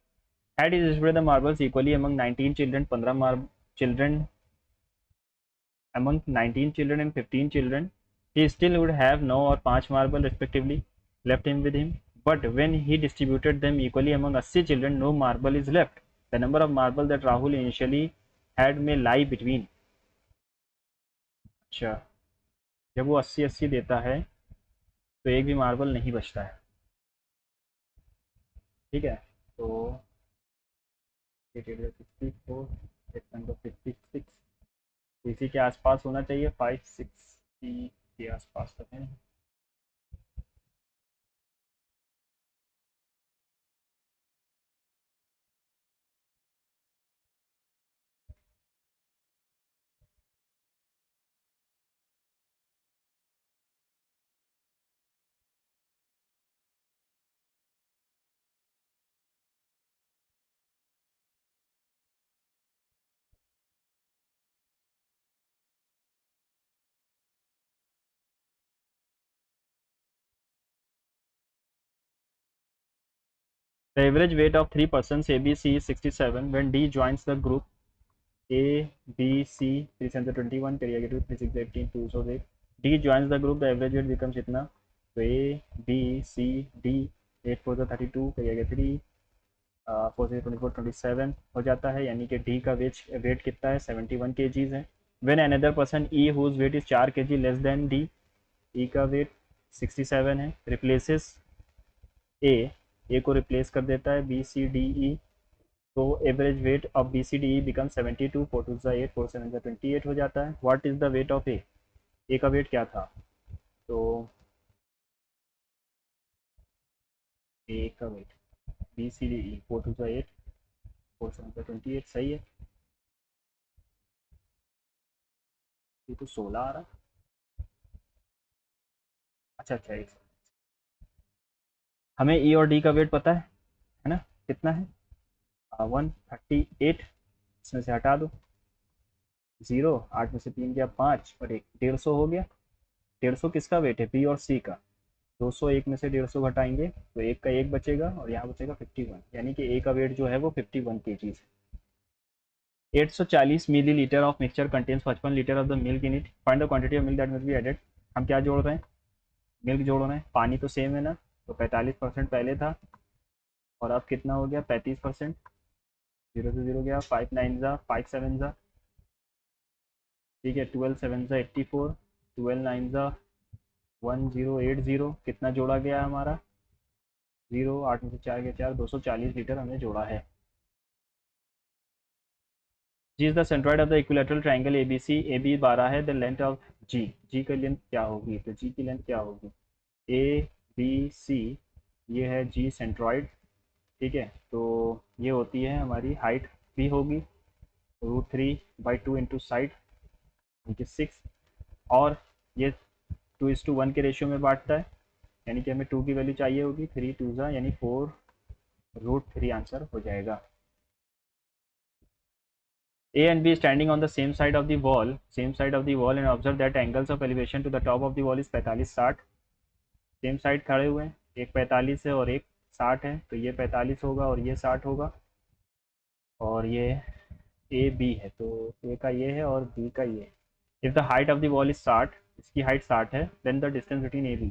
Had he distributed the marbles equally among 19 children, 15 children among 19 children and 15 children, he still would have no or 5 marble respectively left him with him. But when he distributed them equally among 80 children, no marble is left. The number of marble that Rahul initially had may lie between. अच्छा, जब वो 80-80 देता है तो एक भी marble नहीं बचता है. ठीक है. तो 64 856 इसी के आसपास होना चाहिए, 560 के आसपास तो है। The average weight of three persons A, B, C is 67 when D joins the group A, B, C, 3 7 21 करिएगा 2 3 6 18 2 so 8 D joins the group, the average weight becomes इतना, तो A, B, C, D 8 4 32 करिएगा 3 4 से 24 27 हो जाता है, यानी कि D का वेट कितना है 71 kgs है। When another person E whose weight is 4 kg less than D, E का वेट 67 है, रिप्लेसेस ए को रिप्लेस कर देता है बी सी डी ई, तो average weight of B C D E become 72 4 2 8 4 7 28 हो जाता है। What is the weight of A का वेट क्या था, तो ए का weight B C D E 4 2 8 4 7 28 सही है। ये तो 16 आ रहा, अच्छा अच्छा एक, हमें ई और डी का वेट पता है ना, कितना है 138, इसमें से हटा दो 0, 8 में से 3 गया 5 और एक 150 हो गया। 150 किसका वेट है, बी और सी का, 201 में से 150 घटाएंगे तो एक का एक बचेगा और यहाँ बचेगा 51, यानी कि ए का वेट जो है वो 51 kg है। 840 millilitre of mixture contains 55 litre of the milk in it, find the quantity of milk that must be added. हम क्या जोड़ रहे हैं, मिल्क जोड़ रहे हैं, पानी तो सेम है ना, तो 45% पहले था और अब कितना हो गया 35%, 0 से 0 गया 5 9 ज़ा 5 7 ज़ा, ठीक है 12 7 ज़ा 84, 12 9 ज़ा 1080, कितना जोड़ा गया हमारा 0, 8 में से 4 गया 4, 240 लीटर हमने जोड़ा है। G is the centroid of the equilateral triangle A B C, A B 12 है, the length of G, G की लेंथ क्या होगी, तो जी की लेंथ क्या होगी, ए बी सी, ये है जी सेंट्रॉइड, ठीक है, तो ये होती है हमारी हाइट भी होगी √3/2 इंटू साइड इंटू 6, और ये 2:1 के रेशियो में बांटता है, यानी कि हमें 2 की वैल्यू चाहिए होगी, 3 2 ज़ा यानी 4√3 आंसर हो जाएगा। A and B standing on the same side of the wall and observe that angles of elevation to the top of the wall is 45 60, same side खड़े हुए हैं, एक 45 है और एक 60 है, तो ये 45 होगा और ये 60 होगा, और ये ए बी है, तो ए का ये है और बी का ये। If the height of the wall is 60, इसकी हाइट 60 है, then the distance between A B,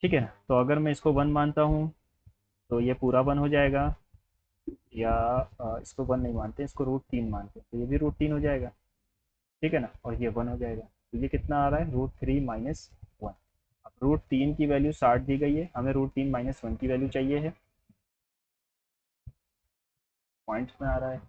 ठीक है, तो अगर मैं इसको 1 मानता हूँ तो ये पूरा 1 हो जाएगा, या इसको 1 नहीं मानते, इसको √3 मानते हैं, तो ये भी √3 हो जाएगा, ठीक है ना, और ये 1 हो जाएगा, तो ये कितना आ रहा है √3 - 1। अब √3 की वैल्यू 60 दी गई है, हमें √3 - 1 की वैल्यू चाहिए है, पॉइंट्स में आ रहा है।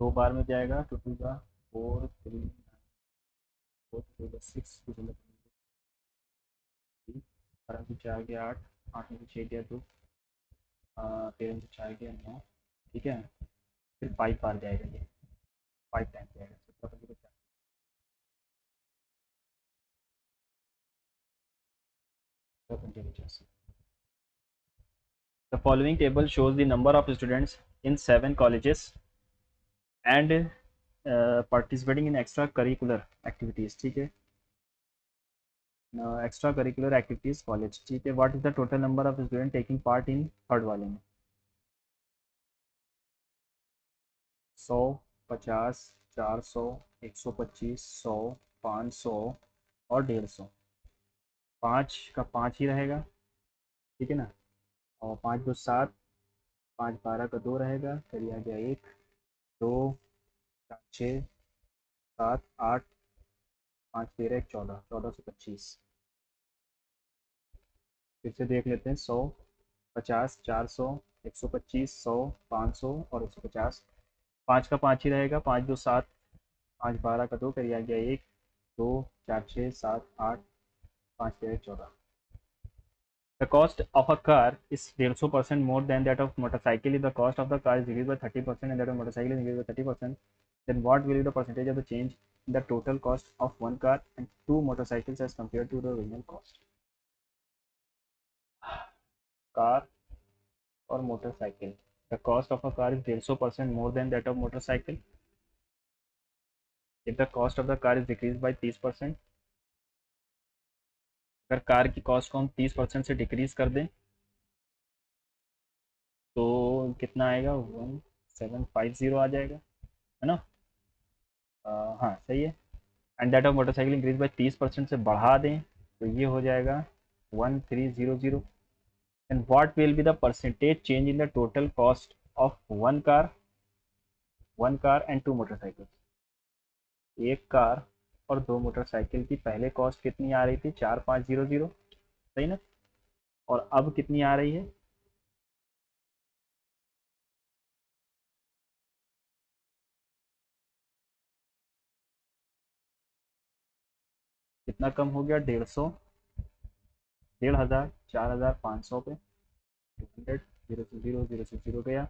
दो बार में जाएगा, 2 2 का 4 3 4 3 6 12 से 4 गया 8, 8 में से 6 गया 2, 13 में से 4 गया 9, ठीक है, फिर 5 बार जाएगा, ये 5 टाइम जाएगा, 17 The following table shows the number of students in 7 colleges and participating in extra curricular activities, ठीक है, एक्स्ट्रा करिकुलर एक्टिविटीज कॉलेज, ठीक है। What is the total number of student taking part in third वाले में? 100, 50, 400, 125, 100, 500 और 150। पाँच का पाँच ही रहेगा, ठीक है ना। और पाँच दो सात, पाँच बारह का दो रहेगा, फिर आ गया एक, दो, चार, छः, सात, आठ, पाँच तेरह, एक चौदह, 1425। फिर से देख लेते हैं। 100, 50, 400, 125, 100, 500 और 150। पाँच का पाँच ही रहेगा, पाँच दो सात, पाँच बारह का दो, फिर आ गया एक, दो, चार, छः, सात, आठ, पाँच तेरह, 14। The cost of a car is 150% more than that of motorcycle. If the cost of the car is increased by 30% and that of motorcycle is increased by 30%, then what will be the percentage of the change in the total cost of one car and two motorcycles as compared to the original cost? Car or motorcycle? The cost of a car is 150% more than that of motorcycle. If the cost of the car is decreased by 30%, अगर car की cost को हम 30% से decrease कर दें तो कितना आएगा? 1750 आ जाएगा, है ना। हाँ सही है। And data motorcycle increase by 30% से बढ़ा दें तो ये हो जाएगा 1300। And what will be the percentage change in the total cost of one car and two motorcycle? एक कार और दो मोटरसाइकिल की पहले कॉस्ट कितनी आ रही थी? 4500, सही ना। और अब कितनी आ रही है? कितना कम हो गया? 150, 1500, 4500 पे 200, जीरो से जीरो, जीरो से जीरो गया,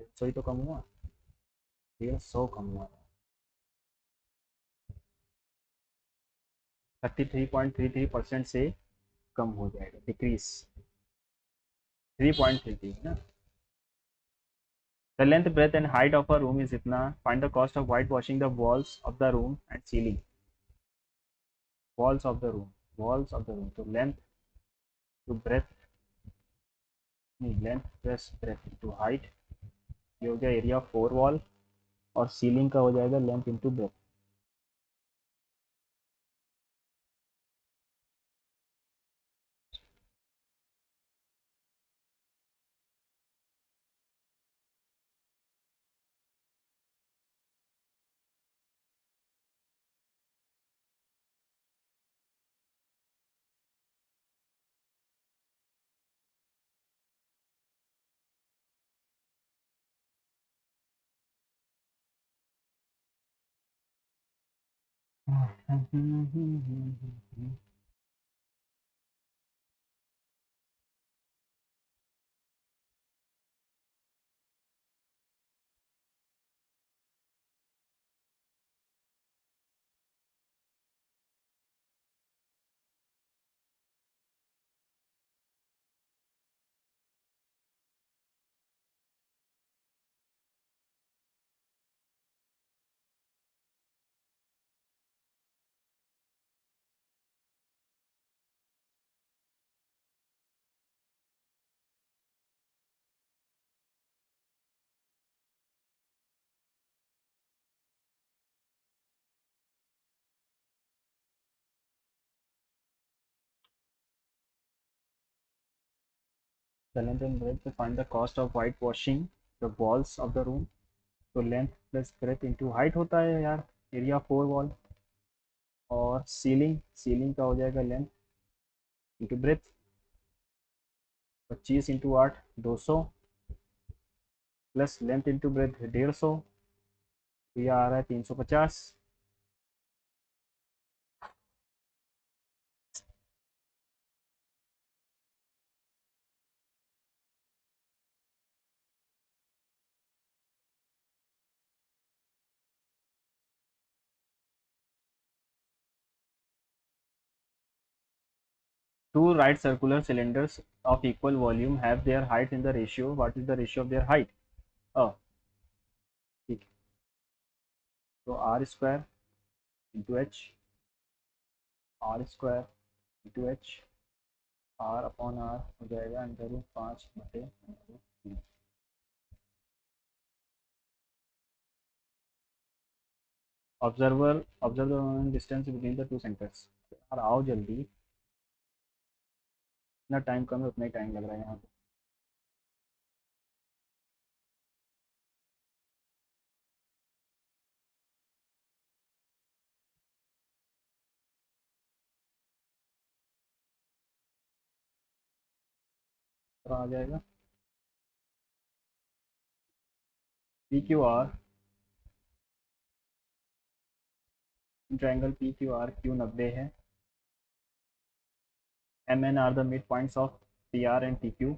150 ही तो कम हुआ, 150 कम हुआ। 33.33% से कम हो जाएगा, डिक्रीज 3.33 है ना। The length breadth and height of a room is इतना, find the cost of white washing the walls of the room and ceiling. Walls of the room, walls of the room, तो length to breadth, नहीं length plus breadth to height, ये हो गया area of four wall, और ceiling का हो जाएगा length into breadth. The length and breadth to find the cost of whitewashing the walls of the room, तो length plus breath into height होता है यार, एरिया फोर वॉल। और ceiling, ceiling का हो जाएगा लेंथ इंटू ब्रेथ, 25 इंटू आठ 200, plus length into breath 150, तो यह आ रहा है 350। Two right circular cylinders of equal volume have their height in the ratio. What is the ratio of their height? ठीक, तो R square into H, R square into H, R upon R हो जाएगा under root 5/3। Observe the distance between the two centres. यार आओ जल्दी, इतना time कम है, उतना ही टाइम लग रहा है यहाँ पे। तो आ जाएगा P Q R, triangle P Q R, Q 90 है, M N are the mid points of P R and P Q.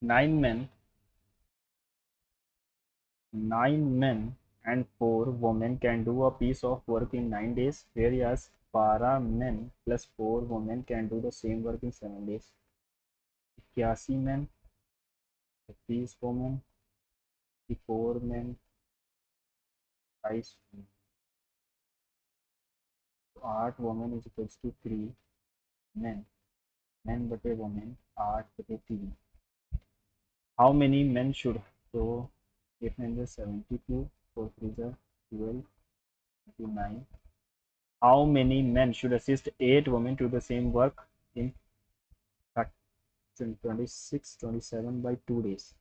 9 men, 9 men and 4 women can do a piece of work in 9 days, whereas 12 men plus 4 women can do the same work in 7 days. 81 men, 30 women, 4 men, 22। तो 8 women is equals to 3 men, men बटे women 8/3। How many men should, तो 872, 4 3 12, 9। How many men should assist 8 women to the same work in 26, 27 by 2 days?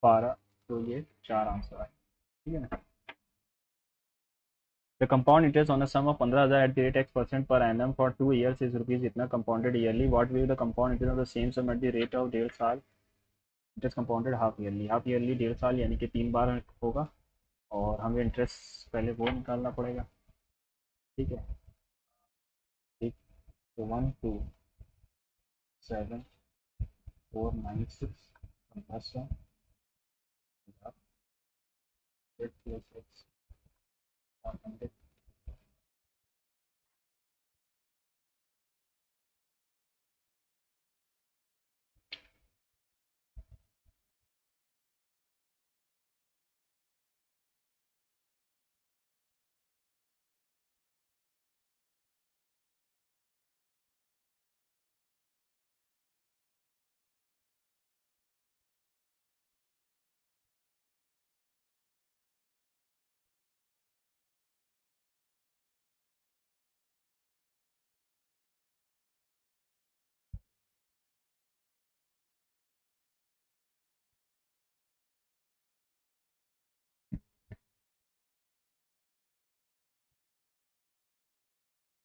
बारह, तो ये 4 answer आए, ठीक है ना। The compound interest on a sum of 15,000 at the rate x% per annum for 2 years is rupees इतना compounded yearly, what will the compound interest of the same sum at the rate of 1.5 साल, interest compounded half yearly. Half yearly 1.5 साल यानी कि 3 बार होगा, और हमें interest पहले वो निकालना पड़ेगा, ठीक है। ठीक, तो 127,496 1500 100।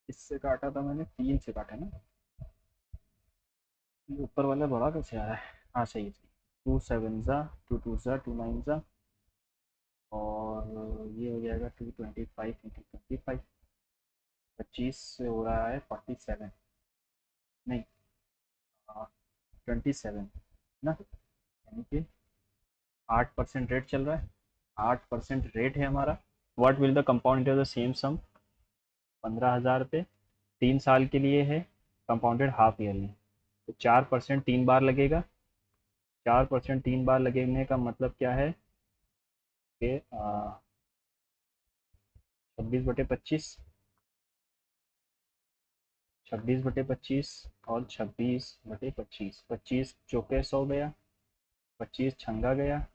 इससे काटा था मैंने, 3 से काटा ना, ये ऊपर वाला बड़ा कैसे आ रहा है। हाँ सही है। 2 7 ज़ा, 2 2 ज़ा, 2 9 ज़ा, और ये हो जाएगा 225 × 25। 25 से हो रहा है 47, नहीं 27 ना, यानी कि 8% रेट चल रहा है, 8% रेट है हमारा। What will the compound interest the same sum, 15,000 रुपये, 3 साल के लिए है, कंपाउंडेड हाफ ईयरली, तो 4% 3 बार लगेगा। 4% 3 बार लगने का मतलब क्या है कि 26/25, 26/25 और 26/25, 25 चौके 100 गया, 25 छंगा गया,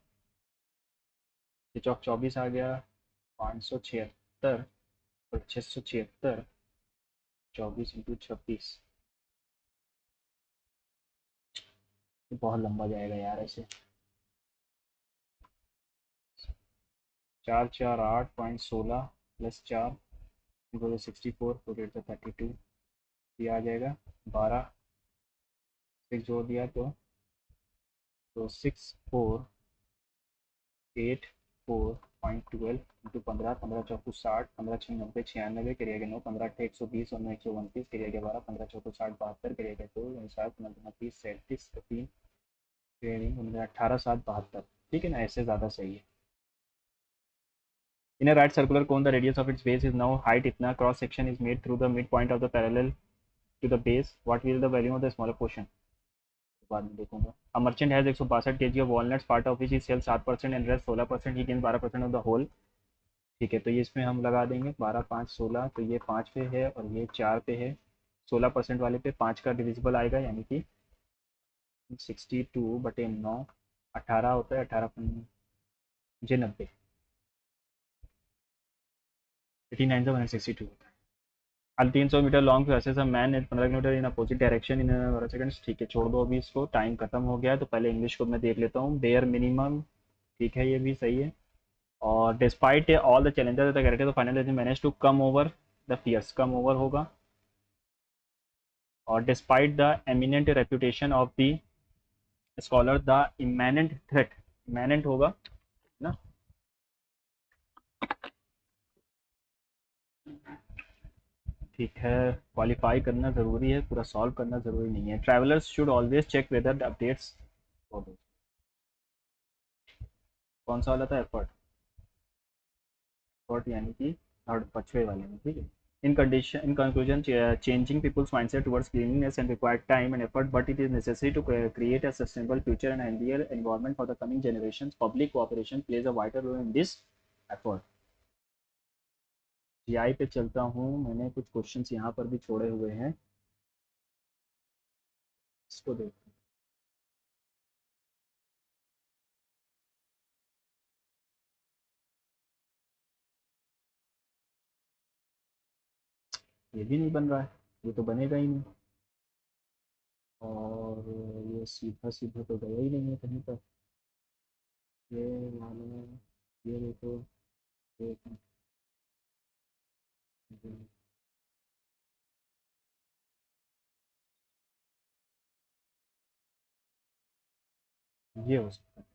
6 चौक 24 आ गया, 576 और 676, 24 × 26, बहुत लंबा जाएगा यार ऐसे। 448.16 + 4 = 64, 4×8 = 32, ये आ जाएगा 12, 6 जोड़ दिया तो 648.12 इंटू 15, 15×4 = 60, 15×6 = 90, 96, करिए गया 9, 15×8 = 120 और 9 × 1 = 29, करिए गया 12, 15×4 = 60, 72, करिए गया 2, 7, 29, 37, 3, 18, 7, 72, ठीक है ना, ऐसे ज़्यादा सही है। In a right circular cone, the radius of its base is now height इतना, cross section is made through the midpoint of the parallel to the base. What will the value of the smaller portion? बाद में देखूंगा. A merchant has 162 kg of walnuts, part of which he sells 7% and rest 16%. He gains 12% of the whole. ठीक है, तो ये इसमें हम लगा देंगे 12, 5, 16, तो ये 5 पे है और ये 4 पे है, 16% वाले पे 5 का डिविजिबल आएगा, यानी कि 62/9, 18 होता है, 18 मुझे 90, 89 से 162 होता है. अल 300 metre long process a man at 15 kilometre in opposite direction in 12 seconds. ठीक है, छोड़ दो अभी इसको, टाइम खत्म हो गया है, तो पहले इंग्लिश को मैं देख लेता हूँ. बेयर मिनिमम, ठीक है, ये भी सही है. और despite all the challenges the character the final manage to come over the fears, come over होगा. और despite the eminent reputation of the scholar the imminent threat, imminent होगा ना. ठीक है, क्वालिफाई करना ज़रूरी है, पूरा सॉल्व करना ज़रूरी नहीं है. Travellers should always check whether the updates. कौन सा वाला था, एफर्ट, एफर्ट यानी कि थर्ड पछवे वाले में, ठीक है. In conclusion, changing people's mindset towards cleanliness and required time and effort, but it is necessary to create a sustainable future and healthier environment for the coming generations. Public cooperation plays a vital role in this effort. GI पे चलता हूँ, मैंने कुछ questions यहाँ पर भी छोड़े हुए हैं, इसको देखो. ये भी नहीं बन रहा है, ये तो बनेगा ही नहीं. और ये सीधा सीधा तो गया ही नहीं है कहीं पर. ये वाला, ये देखो, ये ये हो सकता है.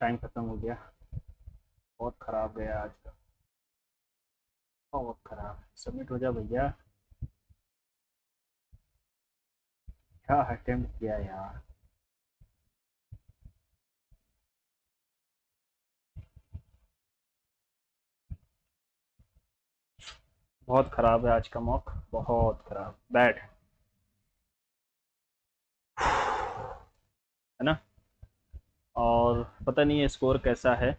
टाइम खत्म हो गया, बहुत खराब गया आज का, बहुत खराब. सबमिट हो जा भैया. क्या अटेम्प्ट किया यार. बहुत खराब है आज का मॉक, बहुत खराब, बैड है ना. और पता नहीं है स्कोर कैसा है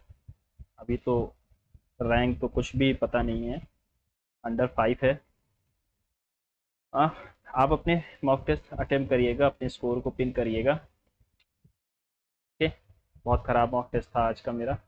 अभी, तो रैंक तो कुछ भी पता नहीं है, अंडर 5 है. आ, आप अपने मॉक टेस्ट अटेम्प्ट करिएगा, अपने स्कोर को पिन करिएगा. ओके, बहुत ख़राब मॉक टेस्ट था आज का मेरा.